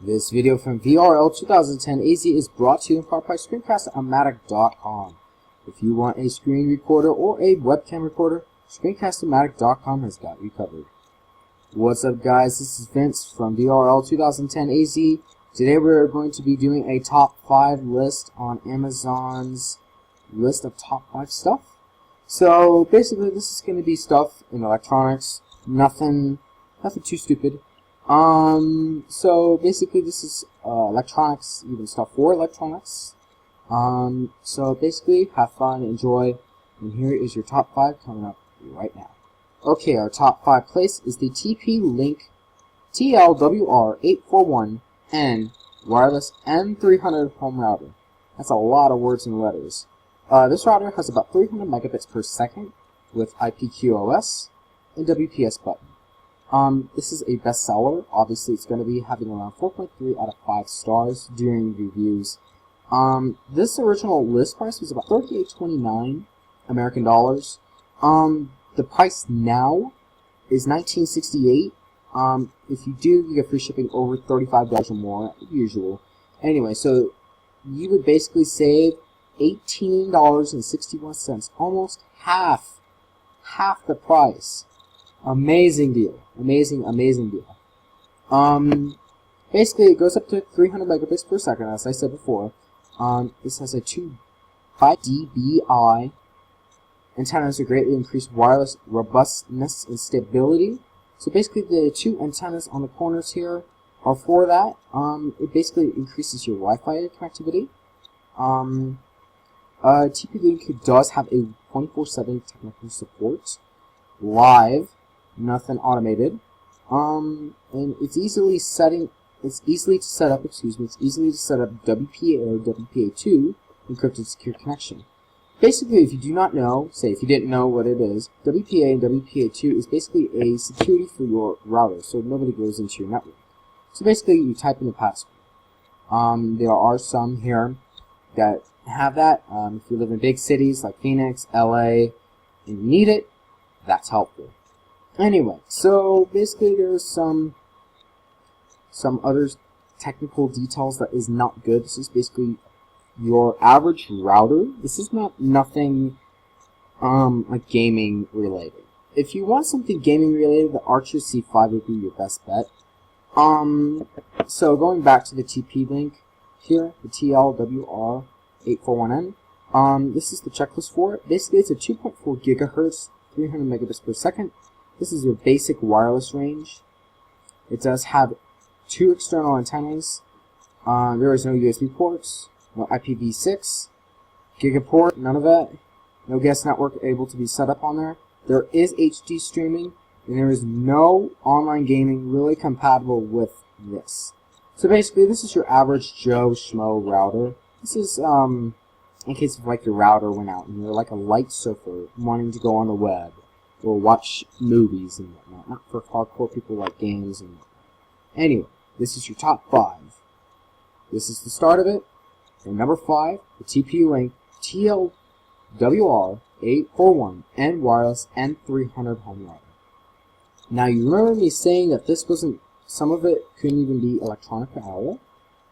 This video from VRL 2010 AZ is brought to you in part by Screencast-O-Matic.com. If you want a screen recorder or a webcam recorder, Screencast-O-Matic.com has got you covered. What's up, guys? This is Vince from VRL 2010 AZ. Today we're going to be doing a top 5 list on Amazon's list of top 5 stuff. So basically this is going to be stuff in electronics, nothing too stupid. So basically this is electronics, even stuff for electronics. So basically have fun, enjoy, and here is your top 5 coming up right now. Okay, our top 5 place is the TPLink TLWR849 wireless N300 home router. That's a lot of words and letters. This router has about 300 megabits per second with IPQoS and WPS button. This is a bestseller. Obviously, it's going to be having around 4.3 out of 5 stars during reviews. This original list price was about $38.29 American dollars. The price now is $19.68. If you do, you get free shipping over $35 or more, usual. Anyway, so you would basically save $18.61, almost half the price. Amazing deal. Amazing deal. Basically it goes up to 300 megabits per second, as I said before. This has a 2 dBi. Antennas to greatly increase wireless robustness and stability. So basically the 2 antennas on the corners here are for that. It basically increases your Wi-Fi connectivity. TP-Link does have a 24/7 technical support. Live. Nothing automated, and it's easily to set up. It's easily to set up WPA or WPA2 encrypted secure connection. Basically, if you do not know, if you didn't know what it is, WPA and WPA2 is basically a security for your router, so nobody goes into your network. So basically, you type in the password. There are some here that have that. If you live in big cities like Phoenix, LA, and you need it, that's helpful. Anyway, so basically there's some other technical details that is not good. This is basically your average router. This is nothing like gaming related. If you want something gaming related, the Archer C5 would be your best bet. So going back to the TP-Link here, the TLWR849, this is the checklist for it. Basically it's a 2.4 gigahertz, 300 megabits per second. This is your basic wireless range. It does have 2 external antennas. There is no USB ports, no IPv6, Gigaport, none of that. No guest network able to be set up on there. There is HD streaming, and there is no online gaming really compatible with this. So basically, this is your average Joe Schmo router. This is in case of like your router went out and you're like a light surfer wanting to go on the web or watch movies and whatnot, not for hardcore people like games and whatnot. Anyway, this is your top 5. This is the start of it. And number 5, the TP-Link TLWR849 wireless N300 home router. Now you remember me saying that this wasn't, some of it couldn't even be electronic at all?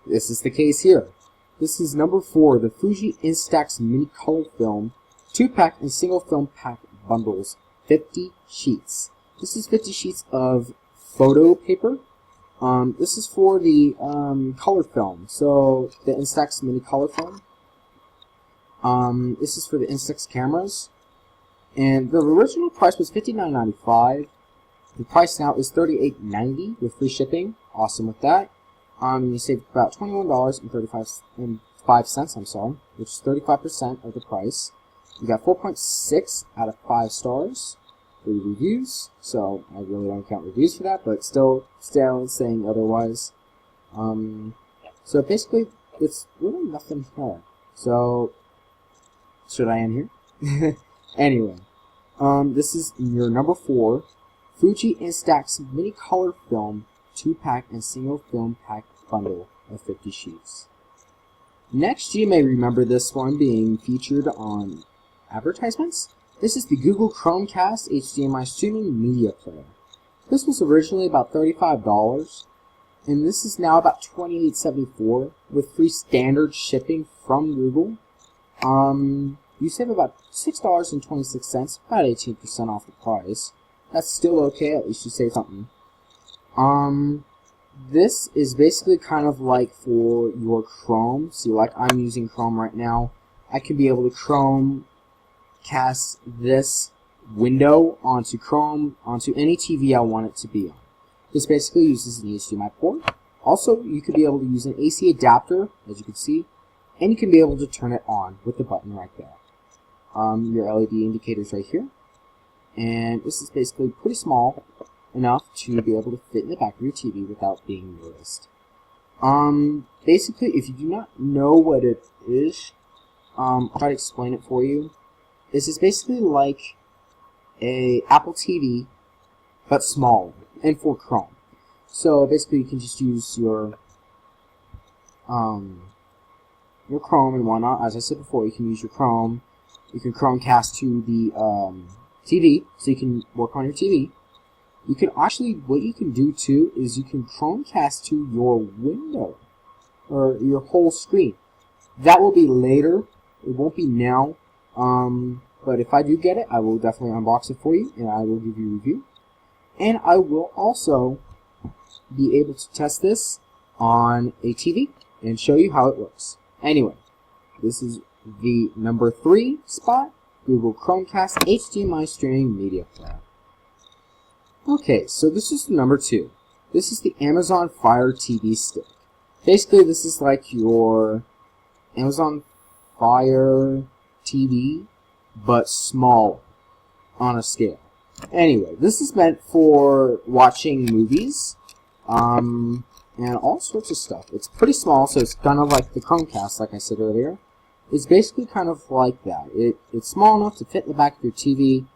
This is the case here. This is number 4, the Fuji Instax mini color film 2-pack and single film pack bundles. 50 sheets. This is 50 sheets of photo paper. This is for the color film. So the Instax mini color film. This is for the Instax cameras. And the original price was $59.95. The price now is $38.90 with free shipping. Awesome with that. You save about $21.35, I'm sorry, which is 35% of the price. You got 4.6 out of 5 stars for the reviews, so I really don't count reviews for that, but still saying otherwise. So basically, it's really nothing here. So, should I end here? Anyway, this is your number 4, Fuji Instax mini color film 2-pack and single film pack bundle of 50 sheets. Next, you may remember this one being featured on advertisements. This is the Google Chromecast HDMI streaming media player. This was originally about $35. and this is now about $28.74 with free standard shipping from Google. You save about $6.26, about 18% off the price. That's still okay, at least you save something. This is basically kind of like for your Chrome. See, like I'm using Chrome right now. I can be able to Chromecast this window onto Chrome, onto any TV I want it to be on. This basically uses an HDMI port. Also, you could be able to use an AC adapter, as you can see, and you can be able to turn it on with the button right there. Your LED indicators right here. And this is basically pretty small enough to be able to fit in the back of your TV without being noticed. Basically, if you do not know what it is, I'll try to explain it for you. This is basically like a Apple TV, but smaller, and for Chrome. So basically, you can just use your Chrome and whatnot. As I said before, you can use your Chrome. You can Chromecast to the TV, so you can work on your TV. You can actually, what you can do too is you can Chromecast to your window or your whole screen. That will be later. It won't be now. But if I do get it, I will definitely unbox it for you and I will give you a review. And I will also be able to test this on a TV and show you how it works. Anyway, this is the number 3 spot, Google Chromecast HDMI streaming media player. Okay, so this is the number 2. This is the Amazon Fire TV stick. Basically, this is like your Amazon Fire TV, but smaller on a scale. Anyway, this is meant for watching movies, and all sorts of stuff. It's pretty small, so it's kind of like the Chromecast, like I said earlier. It's basically kind of like that. It's small enough to fit in the back of your TV,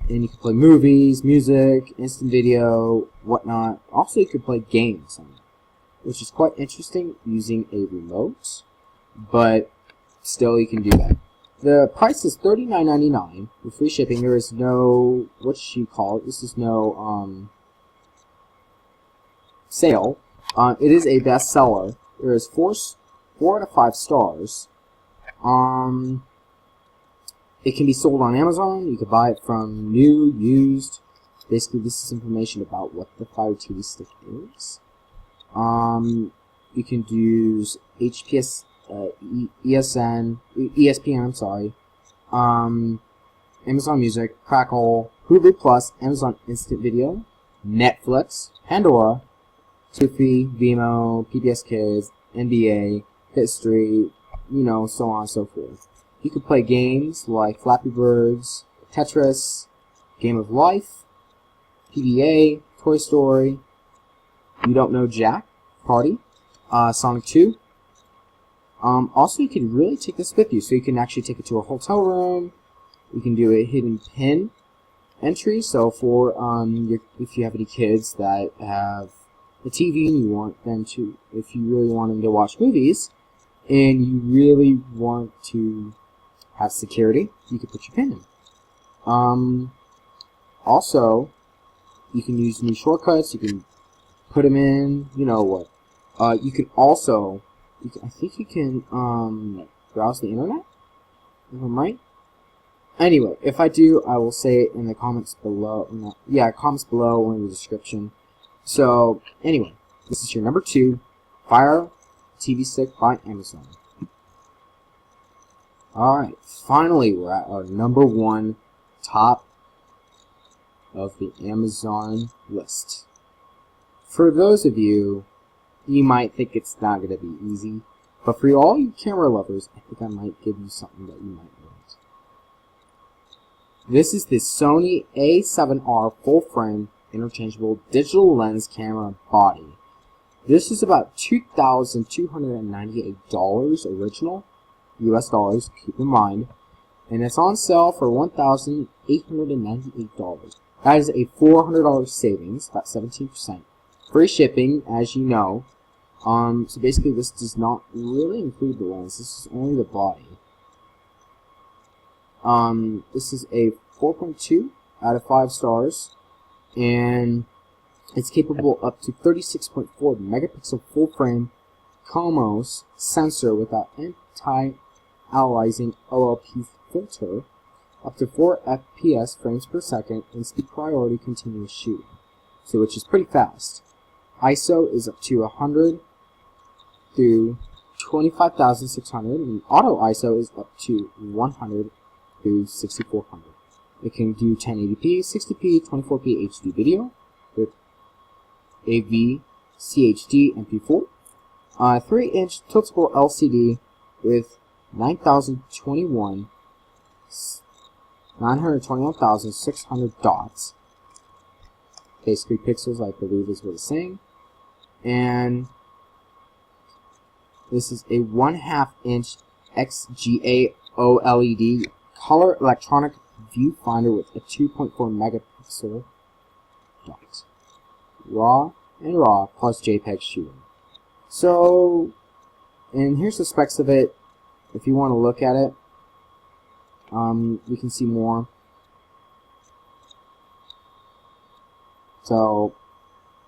and you can play movies, music, instant video, whatnot. Also, you can play games on it, which is quite interesting using a remote, but still you can do that. The price is $39.99 with free shipping. There is no, what you call it, this is no sale. It is a bestseller. There is 4 out of 5 stars. It can be sold on Amazon. You can buy it from new, used. Basically, this is information about what the Fire TV stick is. You can use HPS, ESPN, I'm sorry. Amazon Music, Crackle, Hulu Plus, Amazon Instant Video, Netflix, Pandora, Tufi, Vimeo, PBS Kids, NBA, History, you know, so on and so forth. You can play games like Flappy Birds, Tetris, Game of Life, PBA, Toy Story, You Don't Know Jack, Party, Sonic 2. Also, you can really take this with you, so you can actually take it to a hotel room. You can do a hidden pin entry, so for if you have any kids that have a TV and you want them to, if you really want them to watch movies, and you really want to have security, you can put your pin in. Also, you can use new shortcuts, you can put them in, you know what. You can also, I think you can browse the internet, if I'm right. Anyway, if I do, I will say it in the comments below. Comments below or in the description. So, anyway, this is your number 2 Fire TV stick by Amazon. Alright, finally we're at our number 1 top of the Amazon list. For those of you, you might think it's not going to be easy, but for all you camera lovers, I think I might give you something that you might want. This is the Sony A7R full frame interchangeable digital lens camera body. This is about $2,298 original, US dollars, keep in mind, and it's on sale for $1,898. That is a $400 savings, about 17%. Free shipping, as you know. So basically this does not really include the lens, this is only the body. This is a 4.2 out of 5 stars, and It's capable up to 36.4 megapixel full frame CMOS sensor without anti-aliasing OLP filter, up to 4 FPS frames per second, and speed priority continuous shooting, so which is pretty fast. ISO is up to 100 through 25,600, and auto ISO is up to 100 through 6400. It can do 1080p, 60p, 24p HD video with AV, CHD, MP4. 3-inch tiltable LCD with 921,600 dots. Basically pixels, I believe is what it's saying. And this is a 1/2 inch XGA OLED color electronic viewfinder with a 2.4 megapixel dot. RAW and RAW plus JPEG shooting. So, and here's the specs of it. If you want to look at it, we can see more. So,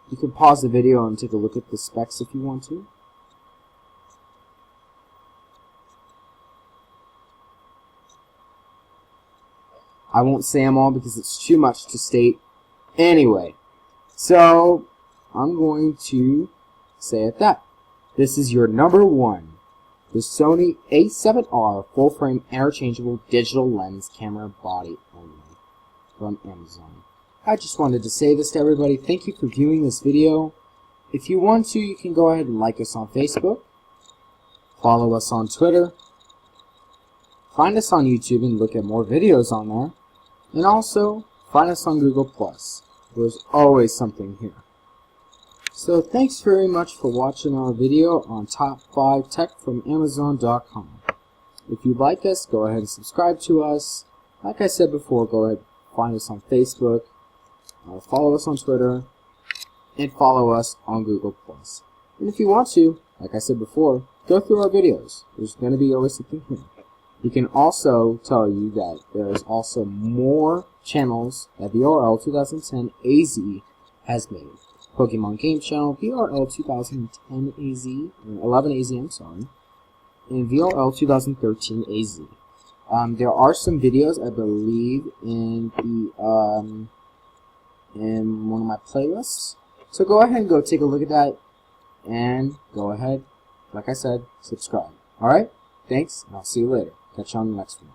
you can pause the video and take a look at the specs if you want to. I won't say them all because it's too much to state. Anyway, so I'm going to say it that. This is your number one, the Sony A7R full-frame interchangeable digital lens camera body only from Amazon. I just wanted to say this to everybody. Thank you for viewing this video. If you want to, you can go ahead and like us on Facebook, follow us on Twitter, find us on YouTube and look at more videos on there, and also find us on Google+. There's always something here. So thanks very much for watching our video on Top 5 Tech from Amazon.com. If you like us, go ahead and subscribe to us. Like I said before, go ahead and find us on Facebook, follow us on Twitter, and follow us on Google+. And if you want to, like I said before, go through our videos. There's going to be always something here. We can also tell you that there is also more channels that VRL 2010 AZ has made. Pokemon Game Channel, VRL 2010 AZ, or 11 AZ, I'm sorry, and VRL 2013 AZ. There are some videos, I believe, in one of my playlists. So go ahead and go take a look at that, and go ahead, like I said, subscribe. Alright? Thanks, and I'll see you later. Catch you on the next one.